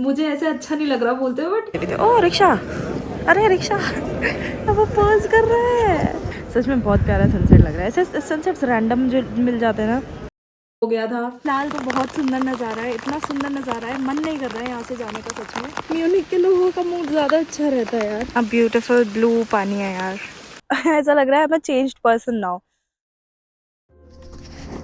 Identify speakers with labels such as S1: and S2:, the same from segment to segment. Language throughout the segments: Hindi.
S1: मुझे ऐसे अच्छा नहीं लग रहा बोलते हुए बट
S2: ओ रिक्शा, अरे रिक्शा वो पोज कर रहा है। सच में बहुत प्यारा सनसेट लग रहा है। ऐसे सनसेट्स रैंडम जो मिल जाते हैं ना।
S1: हो गया था।
S2: फिलहाल तो बहुत सुंदर नज़ारा है, इतना सुंदर नज़ारा है, मन नहीं कर रहा है यहाँ से जाने का। सच में म्यूनिक के लोगों का मूड ज़्यादा अच्छा रहता है यार। अब ब्यूटीफुल ब्लू पानी है यार। ऐसा लग रहा है मैं changed person now.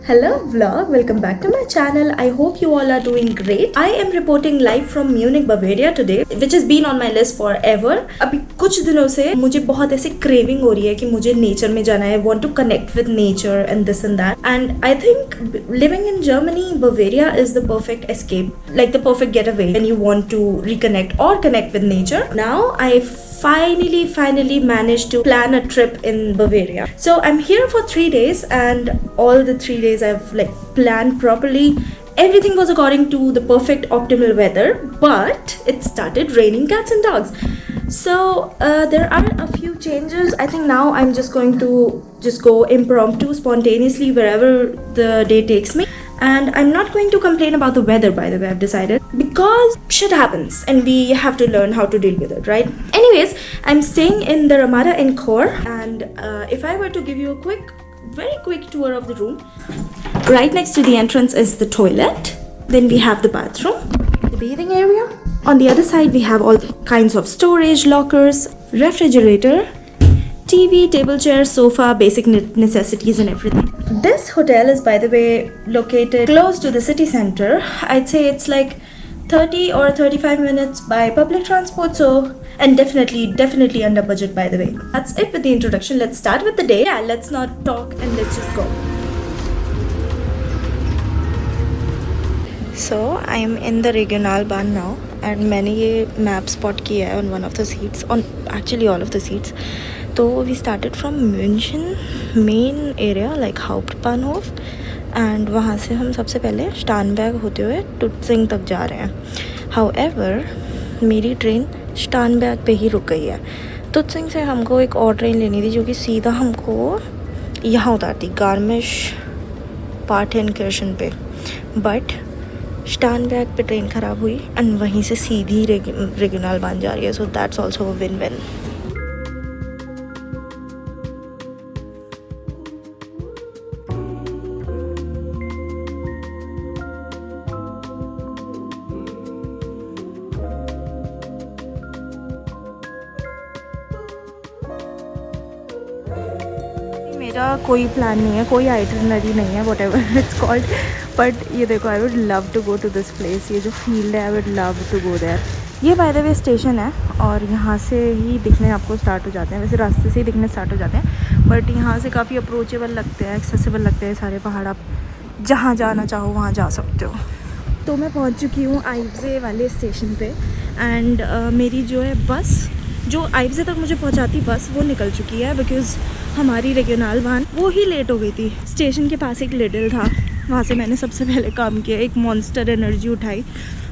S3: Hello vlog, welcome back to my channel. I hope you all are doing great. I am reporting live from Munich, Bavaria today, which has been on my list forever. अभी कुछ दिनों से मुझे बहुत ऐसे craving हो रही है कि मुझे nature में जाना है. I want to connect with nature and this and that. And I think living in Germany, Bavaria is the perfect escape, like the perfect getaway when you want to reconnect or connect with nature. Now I finally managed to plan a trip in Bavaria. So I'm here for 3 days and all the 3 days I've like planned properly. Everything was according to the perfect optimal weather, but it started raining cats and dogs. So there are a few changes. I think now I'm just going to just go impromptu, spontaneously wherever the day takes me. And I'm not going to complain about the weather, by the way, I've decided, because shit happens and we have to learn how to deal with it, right? Anyways, I'm staying in the Ramada Encore, and if I were to give you a very quick tour of the room, right next to the entrance is the toilet, then we have the bathroom, the bathing area. On the other side, we have all kinds of storage, lockers, refrigerator, TV, table chair, sofa, basic necessities and everything. This hotel is, by the way, located close to the city center. I'd say it's like 30 or 35 minutes by public transport, so, and definitely under budget, by the way. That's it with the introduction. Let's start with the day. Yeah, let's not talk and let's just go.
S2: So I am in the Regionalbahn now, and मैंने ये मैप स्पॉट किया है on one of the seats, on actually all of the seats. तो we started from München main area like Hauptbahnhof, and वहाँ से हम सबसे पहले स्टानबर्ग होते हुए टुटसिंग तक जा रहे हैं. However मेरी ट्रेन स्टानबर्ग पे ही रुक गई है. टुटसिंग से हमको एक और ट्रेन लेनी थी जो कि सीधा हमको यहाँ उतारती गार्मिश पार्टेनकिर्chen पे, बट स्टानबर्ग पे ट्रेन ख़राब हुई एंड वहीं से सीधी Regionalbahn जा रही है. So that's also win win. मेरा कोई प्लान नहीं है, कोई आइटनरी नहीं है, whatever it's called, but ये देखो I would love to go to this place. ये जो फील्ड है I would love to go there. ये बाय द वे स्टेशन है और यहाँ से ही दिखने आपको स्टार्ट हो जाते हैं. वैसे रास्ते से ही दिखने स्टार्ट हो जाते हैं, बट यहाँ से काफ़ी अप्रोचेबल लगते हैं, एक्सेसिबल लगते हैं सारे पहाड़. आप जहाँ जाना चाहो वहाँ जा सकते हो. तो मैं पहुँच चुकी हूँ आइब्जे वाले स्टेशन पे, एंड मेरी जो है बस जो आइब्जे तक मुझे पहुंचाती बस वो निकल चुकी है, बिकॉज़ हमारी Regionalbahn वो ही लेट हो गई थी. स्टेशन के पास एक लिडल था, वहाँ से मैंने सबसे पहले काम किया, एक मॉन्स्टर एनर्जी उठाई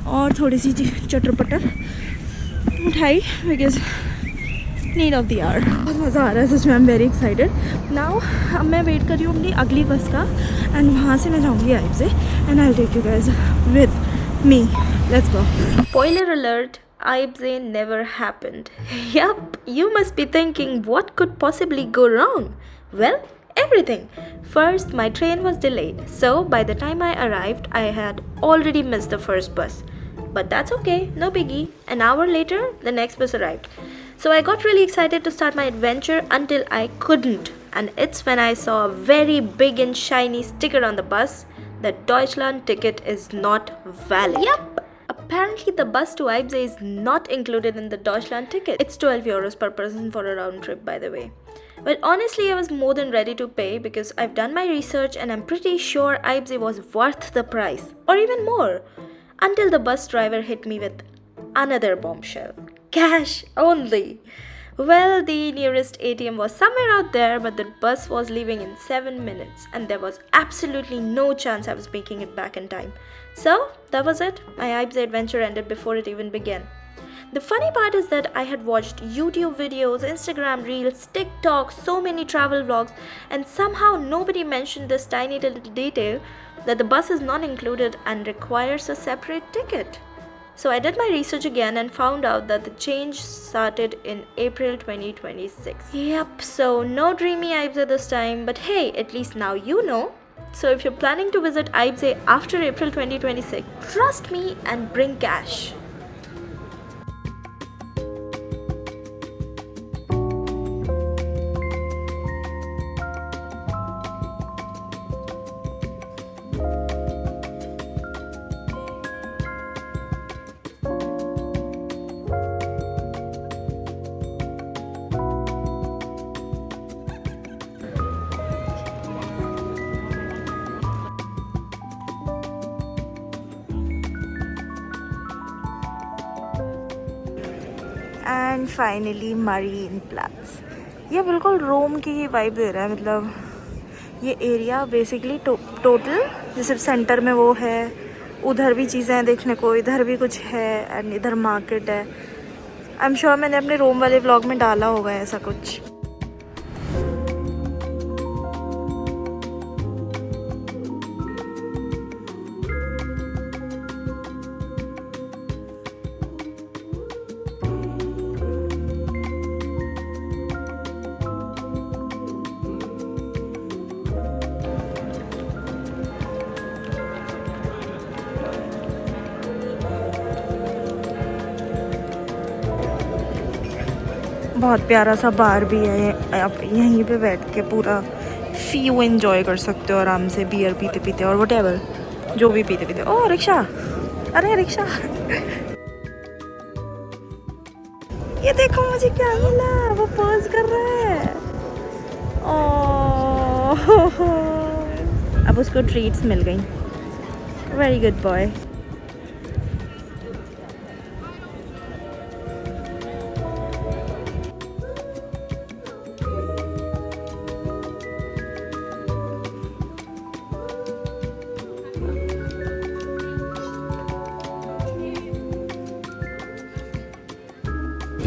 S2: और थोड़ी सी चटर पटर उठाई, because need of the hour. बहुत मज़ा आ रहा है सच में. I am very excited now. अब मैं वेट कर रही हूँ अपनी अगली बस का, एंड वहाँ से मैं जाऊँगी Aibze, and I will take you guys with me. Let's go.
S3: Spoiler alert, Aibze never happened. Yup, you must be thinking what could possibly go wrong? Well, everything. First, my train was delayed, so by the time I arrived, I had already missed the first bus. But that's okay, no biggie. An hour later, the next bus arrived. So I got really excited to start my adventure until I couldn't. And it's when I saw a very big and shiny sticker on the bus that Deutschland ticket is not valid. Yup! Apparently the bus to Aibze is not included in the Deutschland ticket. It's 12 euros per person for a round trip, by the way. But honestly, I was more than ready to pay because I've done my research and I'm pretty sure Aibze was worth the price, or even more, until the bus driver hit me with another bombshell. Cash only. Well, the nearest ATM was somewhere out there, but the bus was leaving in 7 minutes and there was absolutely no chance I was making it back in time. So, that was it. My Aibze adventure ended before it even began. The funny part is that I had watched YouTube videos, Instagram Reels, TikTok, so many travel vlogs, and somehow nobody mentioned this tiny little detail that the bus is not included and requires a separate ticket. So I did my research again and found out that the change started in April 2026. Yep, so no dreamy Ibze this time, but hey, at least now you know. So if you're planning to visit Ibze after April 2026, trust me and bring cash.
S2: And finally marine plots. ये बिल्कुल रोम की ही वाइब दे रहा है। मतलब ये एरिया बेसिकली टोटल जैसे सेंटर में वो है, उधर भी चीज़ें हैं देखने को, इधर भी कुछ है एंड इधर मार्केट है। आई एम श्योर मैंने अपने रोम वाले व्लॉग में डाला होगा ऐसा कुछ। बहुत प्यारा सा बार भी है, आप यहीं पे बैठ के पूरा फील एंजॉय कर सकते हो आराम से, बियर पीते पीते और व्हाटएवर जो भी पीते पीते। ओह रिक्शा, अरे रिक्शा ये देखो मुझे क्या मिला, वो पोज कर रहा है। ओह अब उसको ट्रीट्स मिल गई। Very good boy.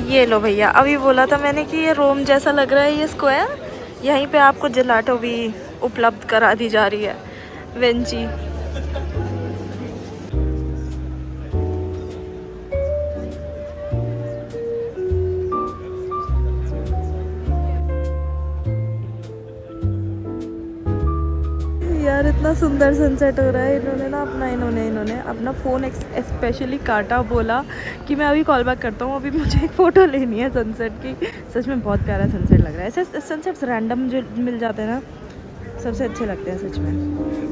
S2: ये लो भैया, अभी बोला था मैंने कि ये रोम जैसा लग रहा है ये स्क्वायर। यहीं पे आपको जेलाटो भी उपलब्ध करा दी जा रही है, वेंची। यार इतना सुंदर सनसेट हो रहा है। इन्होंने अपना फ़ोन स्पेशली काटा, बोला कि मैं अभी कॉल बैक करता हूँ, अभी मुझे एक फ़ोटो लेनी है सनसेट की। सच में बहुत प्यारा सनसेट लग रहा है। ऐसे सनसेट्स रैंडम जो मिल जाते हैं ना, सबसे अच्छे लगते हैं सच में।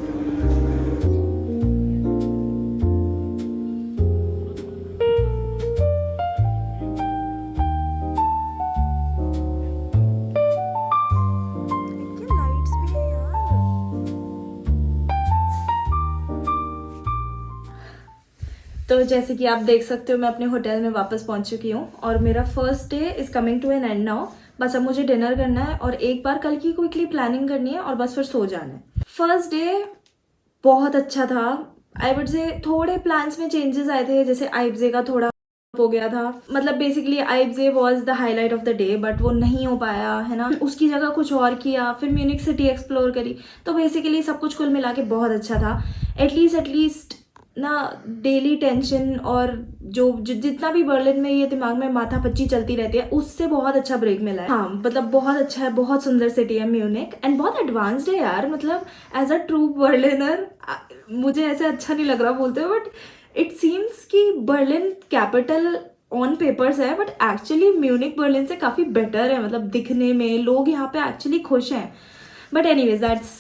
S1: तो जैसे कि आप देख सकते हो मैं अपने होटल में वापस पहुंच चुकी हूँ और मेरा first day is coming to an end now. बस अब मुझे डिनर करना है और एक बार कल की क्विकली प्लानिंग करनी है और बस फिर सो जाना है। फर्स्ट डे बहुत अच्छा था। आई वुड से थोड़े प्लान्स में चेंजेस आए थे, जैसे आइब्जे का थोड़ा हो गया था। मतलब basically Aibze was the highlight of the day, but वो नहीं हो पाया है ना। उसकी जगह कुछ और किया, फिर म्यूनिक सिटी एक्सप्लोर करी। तो बेसिकली सब कुछ कुल मिला के बहुत अच्छा था। एटलीस्ट ना डेली टेंशन और जो जितना भी बर्लिन में ये दिमाग में माथा पच्ची चलती रहती है, उससे बहुत अच्छा ब्रेक मिला है। हाँ मतलब बहुत अच्छा है, बहुत सुंदर सिटी है म्यूनिक एंड बहुत एडवांस्ड है यार। मतलब एज अ ट्रू बर्लिनर मुझे ऐसे अच्छा नहीं लग रहा बोलते हुए, बट इट सीम्स कि बर्लिन कैपिटल ऑन पेपर्स है, बट एक्चुअली म्यूनिक बर्लिन से काफ़ी बेटर है। मतलब दिखने में लोग यहाँ पे एक्चुअली खुश हैं। But anyways that's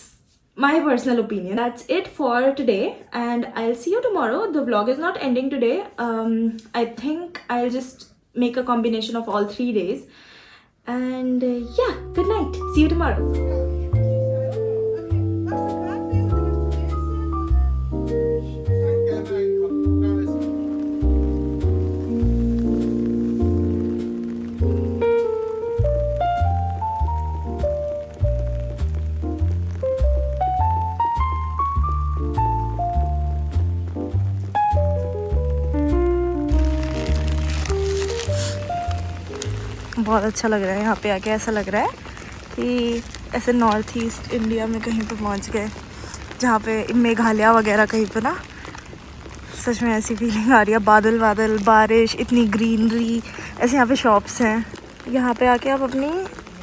S1: my personal opinion. That's it for today and I'll see you tomorrow. The vlog is not ending today. I think I'll just make a combination of all 3 days and yeah, good night. See you tomorrow.
S2: बहुत अच्छा लग रहा है यहाँ पे आके। ऐसा लग रहा है कि ऐसे नॉर्थ ईस्ट इंडिया में कहीं पे पहुँच गए, जहाँ पे मेघालय वगैरह कहीं पे ना सच में ऐसी फीलिंग आ रही है, बादल बादल, बारिश, इतनी ग्रीनरी, ऐसे यहाँ पे शॉप्स हैं। यहाँ पे आके आप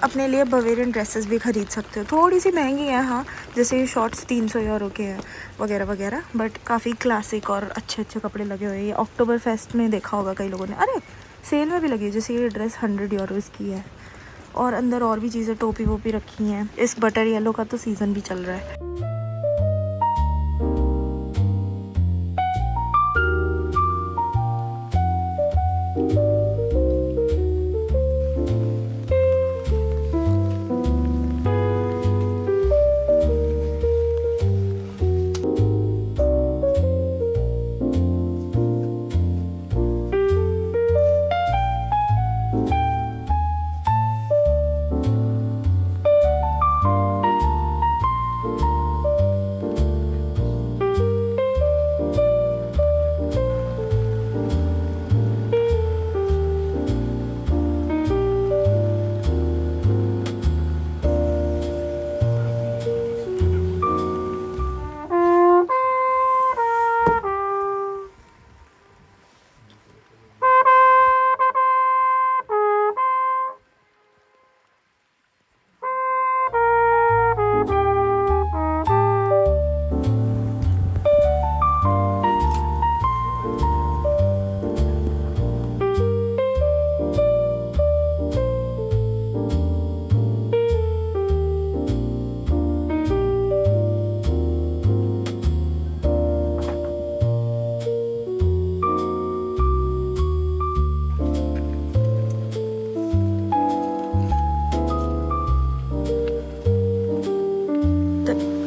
S2: अपने लिए बवेरियन ड्रेसेस भी ख़रीद सकते हो। थोड़ी सी महंगी है हाँ, जैसे ये शॉर्ट्स 300 यूरो के हैं वगैरह वगैरह, बट काफ़ी क्लासिक और अच्छे अच्छे कपड़े लगे हुए हैं। ये अक्टूबर फेस्ट में देखा होगा कई लोगों ने, अरे सेल में भी लगी है। जैसे ये ड्रेस 100 यूरोज़ की है और अंदर और भी चीज़ें, टोपी वोपी रखी हैं। इस बटर येलो का तो सीज़न भी चल रहा है।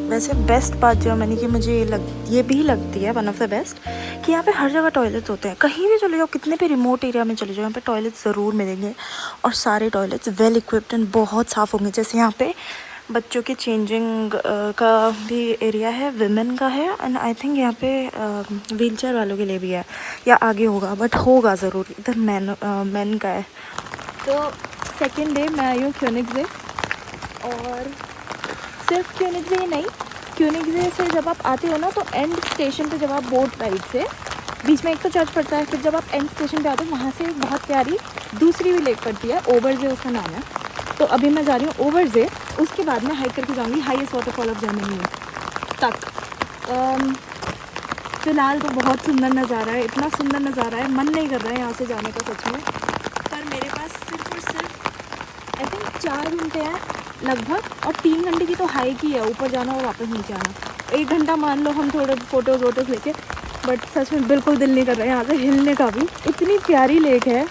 S2: वैसे बेस्ट बात जो है मैंने कि मुझे ये भी लगती है वन ऑफ द बेस्ट कि यहाँ पे हर जगह टॉयलेट्स होते हैं। कहीं भी चले जाओ, कितने भी रिमोट एरिया में चले जाओ, यहाँ पे टॉयलेट्स ज़रूर मिलेंगे और सारे टॉयलेट्स वेल इक्विप्ड एंड बहुत साफ़ होंगे। जैसे यहाँ पे बच्चों के चेंजिंग का भी एरिया है, विमेन का है, एंड आई थिंक यहाँ पे व्हीलचेयर वालों के लिए भी है, या आगे होगा बट होगा ज़रूर। इधर मैन का है।
S1: तो सेकेंड डे मैं आई हूँ क्यूनिग्से, और सिर्फ क्यूनिग्से ही नहीं, क्यूनिग्से से जब आप आते हो ना तो एंड स्टेशन पे जब आप बोट राइड से बीच में एक तो चर्च पड़ता है, फिर जब आप एंड स्टेशन पे आते हो वहाँ से एक बहुत प्यारी दूसरी भी लेक पड़ती है, ओबरजे उसका नाम है। तो अभी मैं जा रही हूँ ओबरजे, उसके बाद मैं हाइक करके जाऊँगी हाईएस्ट वाटरफॉल ऑफ जर्मनी तक। फ़िलहाल तो बहुत सुंदर नज़ारा है, इतना सुंदर नज़ारा है, मन नहीं कर रहा है यहाँ से जाने का सच में। पर मेरे पास सिर्फ और सिर्फ आई थिंक 4 घंटे हैं लगभग, और 3 घंटे की तो हाइक ही है, ऊपर जाना और वापस नीचे आना। 1 घंटा मान लो हम थोड़े फ़ोटोज़ वोटोज़ लेके, बट सच में बिल्कुल दिल नहीं कर रहा है यहाँ से हिलने का भी। इतनी प्यारी लेक है।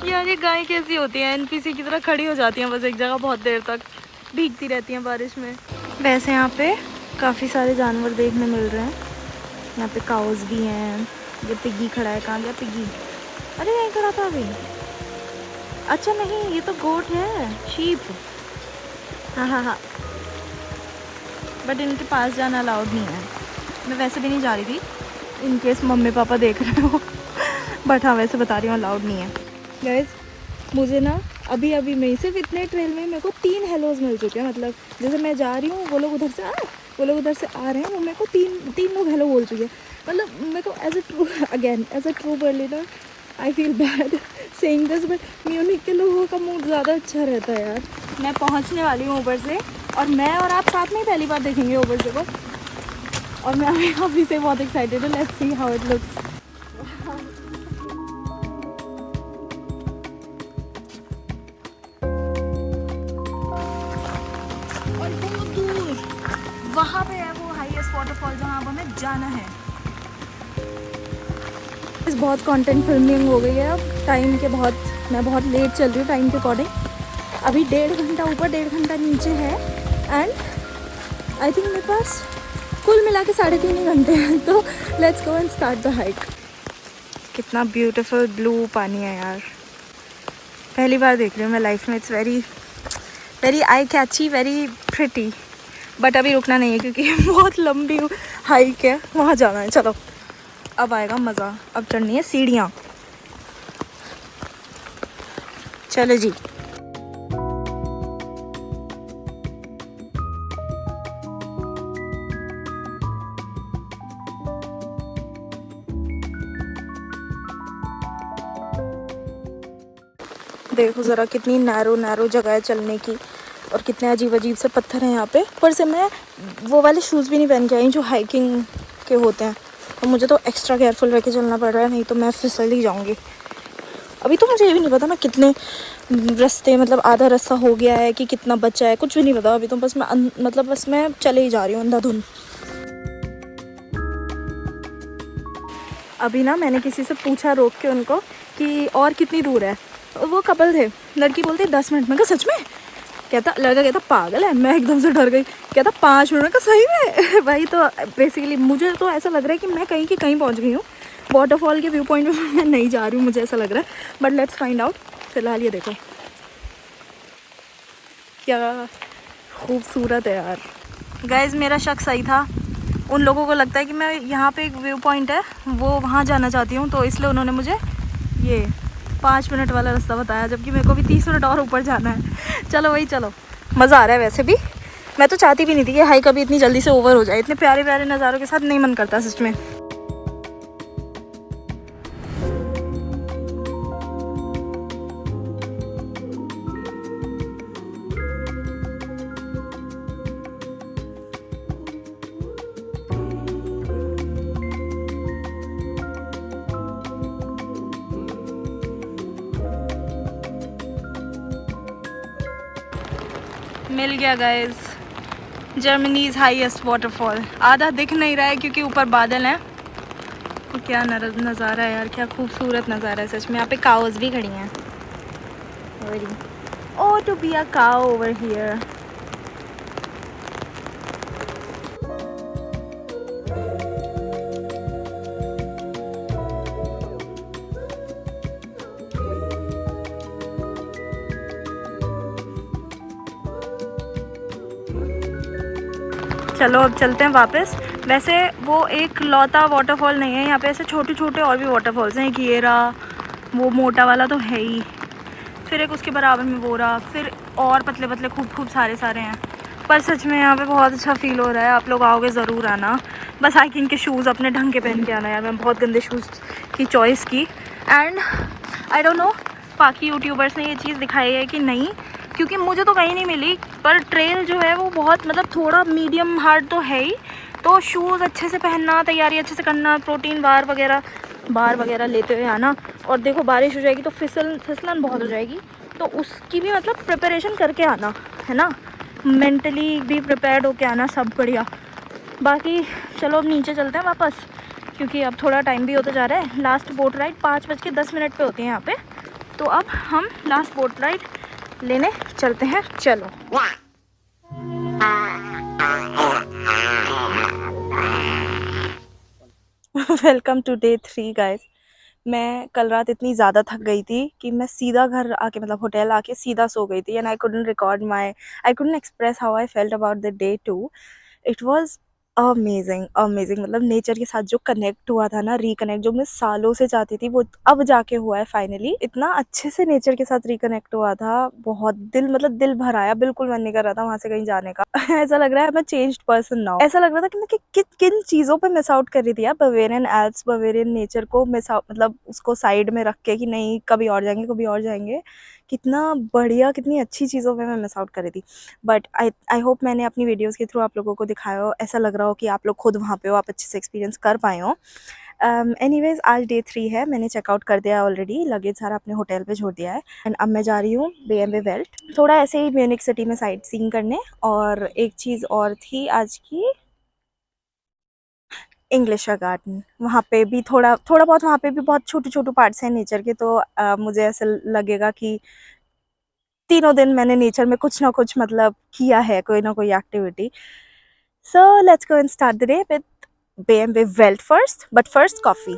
S1: यार ये गाय कैसी होती हैं, एनपीसी की तरह खड़ी हो जाती हैं बस एक जगह बहुत देर तक, भीगती रहती हैं बारिश में।
S2: वैसे यहाँ पे काफ़ी सारे जानवर देखने मिल रहे हैं। यहाँ पे काउस भी हैं। ये पिग्गी खड़ा है, कहाँ गया पिग्गी? अरे यहीं खड़ा था अभी। अच्छा नहीं, ये तो गोट है, शीप। हाँ हाँ हाँ, बट इनके पास जाना अलाउड नहीं है। मैं वैसे भी नहीं जा रही थी, इन केस मम्मी पापा देख रहे हो बट हाँ वैसे बता रही हूँ अलाउड नहीं है।
S1: गाइस मुझे ना अभी में सिर्फ इतने ट्रेल में मेरे को 3 हेलोज मिल चुके हैं। मतलब जैसे मैं जा रही हूँ, वो लोग उधर से आ रहे हैं, वो मेरे को तीन लोग हेलो बोल चुके हैं। मतलब मेरे को as a true Berliner I feel bad saying this, but Munich के लोगों का मूड ज़्यादा अच्छा रहता है यार। मैं पहुँचने वाली हूँ ऊबर से, और मैं और आप साथ में ही पहली बार देखेंगे ऊबर से को, और मैं अभी से बहुत एक्साइटेड हूँ। Let's see how it looks. वहाँ पे है वो हाईएस्ट वाटरफॉल जहाँ अब हमें जाना है।
S2: इस बहुत कंटेंट फिल्मिंग हो गई है अब टाइम के मैं बहुत लेट चल रही हूँ टाइम के अकॉर्डिंग। अभी 1.5 घंटा ऊपर 1.5 घंटा नीचे है, एंड आई थिंक मेरे पास कुल मिला के 3.5 घंटे हैं। तो let's go and start the hike. कितना ब्यूटीफुल ब्लू पानी है यार, पहली बार देख रही हूँ मैं लाइफ में। It's very eye catchy, very pretty. But अभी रुकना नहीं है क्योंकि बहुत लंबी हाइक है, वहाँ जाना है। चलो अब आएगा मज़ा। अब चढ़नी है सीढ़ियाँ। चलो जी। देखो ज़रा कितनी नैरो जगह है चलने की, और कितने अजीब अजीब से पत्थर हैं यहाँ पे। ऊपर से मैं वो वाले शूज़ भी नहीं पहन के आई जो हाइकिंग के होते हैं, और मुझे तो एक्स्ट्रा केयरफुल रह के चलना पड़ रहा है, नहीं तो मैं फिसल ही जाऊँगी। अभी तो मुझे ये भी नहीं पता मैं कितने रास्ते, मतलब आधा रास्ता हो गया है कि कितना बचा है, कुछ भी नहीं पता अभी तो। बस मैं बस मैं चले ही जा रही हूँ अंधाधुन। अभी ना मैंने किसी से पूछा रोक के उनको कि और कितनी दूर है, वो कपल थे। लड़की बोलती 10 मिनट में। कहा सच में? कहता, लड़का कहता पागल है। मैं एकदम से डर गई। कहता 5 मिनट का। सही में? भाई तो बेसिकली मुझे तो ऐसा लग रहा है कि मैं कहीं की कहीं पहुंच गई हूँ। वाटरफॉल के व्यू पॉइंट में मैं नहीं जा रही हूँ, मुझे ऐसा लग रहा है। But let's find out. फिलहाल ये देखो क्या खूबसूरत है यार। गाइज मेरा शक सही था। उन लोगों को लगता है कि मैं यहाँ पे एक व्यू पॉइंट है वो वहाँ जाना चाहती हूँ, तो इसलिए उन्होंने मुझे ये 5 मिनट वाला रास्ता बताया, जबकि मेरे को भी 30 मिनट और ऊपर जाना है। चलो वही चलो। मज़ा आ रहा है वैसे भी। मैं तो चाहती भी नहीं थी कि हाइक अभी इतनी जल्दी से ओवर हो जाए। इतने प्यारे प्यारे नज़ारों के साथ नहीं मन करता सच में। मिल गया गाइस, जर्मनीज़ हाईएस्ट वाटरफॉल। आधा दिख नहीं रहा है क्योंकि ऊपर बादल हैं। तो क्या नज़ारा है यार, क्या खूबसूरत नज़ारा है सच में। यहाँ पे काउस भी खड़ी हैं। Oh to be a cow over here. चलो अब चलते हैं वापस। वैसे वो एक लौता वाटरफॉल नहीं है, यहाँ पे ऐसे छोटे छोटे और भी वाटरफॉल्स हैं। एक ये रहा, वो मोटा वाला तो है ही, फिर एक उसके बराबर में वो रहा, फिर और पतले पतले खूब सारे हैं। पर सच में यहाँ पे बहुत अच्छा फील हो रहा है। आप लोग आओगे ज़रूर आना। बस हाइकिंग के शूज़ अपने ढंग के पहन के आना यार। मैं बहुत गंदे शूज़ की चॉइस की। एंड आई डोंट नो बाकी यूट्यूबर्स ने ये चीज़ दिखाई है कि नहीं, क्योंकि मुझे तो कहीं नहीं मिली। पर ट्रेल जो है वो बहुत मतलब थोड़ा मीडियम हार्ड तो है ही। तो शूज़ अच्छे से पहनना, तैयारी अच्छे से करना, प्रोटीन बार वगैरह लेते हुए आना। और देखो बारिश हो जाएगी तो फिसलन बहुत हो जाएगी, तो उसकी भी मतलब प्रिपरेशन करके आना है ना। मेंटली भी प्रिपेयर्ड होके आना, सब बढ़िया। बाकी चलो अब नीचे चलते हैं वापस, क्योंकि अब थोड़ा टाइम भी होता जा रहा है। लास्ट बोट राइड 5:10 पे होती है यहाँ पे। तो अब हम लास्ट बोट राइड लेने चलते हैं। चलो वेलकम टू डे 3 गाइस। मैं कल रात इतनी ज़्यादा थक गई थी कि मैं सीधा घर आके, मतलब होटल आके सीधा सो गई थी। And I couldn't express how I felt about the day 2। It was amazing. मतलब नेचर के साथ जो कनेक्ट हुआ था ना, रिकनेक्ट, जो मैं सालों से चाहती थी, वो अब जाके हुआ है फाइनली। इतना अच्छे से नेचर के साथ रिकनेक्ट हुआ था, बहुत दिल भर आया। बिल्कुल मन नहीं कर रहा था वहां से कहीं जाने का। ऐसा लग रहा है मैं चेंज्ड पर्सन नाउ। ऐसा लग रहा था कि मैं किन चीज़ों पे मिस आउट कर रही थी यार। बवेरियन एल्प्स, बवेरियन नेचर को मिस आउट, मतलब उसको साइड में रख के कि नहीं कभी और जाएंगे। कितना बढ़िया, कितनी अच्छी चीज़ों पे मैं मिस आउट कर रही थी। बट आई होप मैंने अपनी वीडियोज़ के थ्रू आप लोगों को दिखाया हो, ऐसा लग रहा हो कि आप लोग खुद वहाँ पे हो, आप अच्छे से एक्सपीरियंस कर पाए हो। एनीवेज आज डे 3 है। मैंने चेकआउट कर दिया है ऑलरेडी, लगेज सारा अपने होटल पे छोड़ दिया है। एंड अब मैं जा रही हूँ BMW वेल्ट, थोड़ा ऐसे ही म्यूनिक सिटी में साइट सीइंग करने। और एक चीज़ और थी आज की, इंग्लिश गार्डन। वहाँ पे भी थोड़ा बहुत, वहाँ पे भी बहुत छोटे पार्ट्स हैं नेचर के। तो मुझे ऐसा लगेगा कि तीनों दिन मैंने नेचर में कुछ ना कुछ मतलब किया है, कोई ना कोई activity. So let's go and start the day with BMW belt first, but first coffee.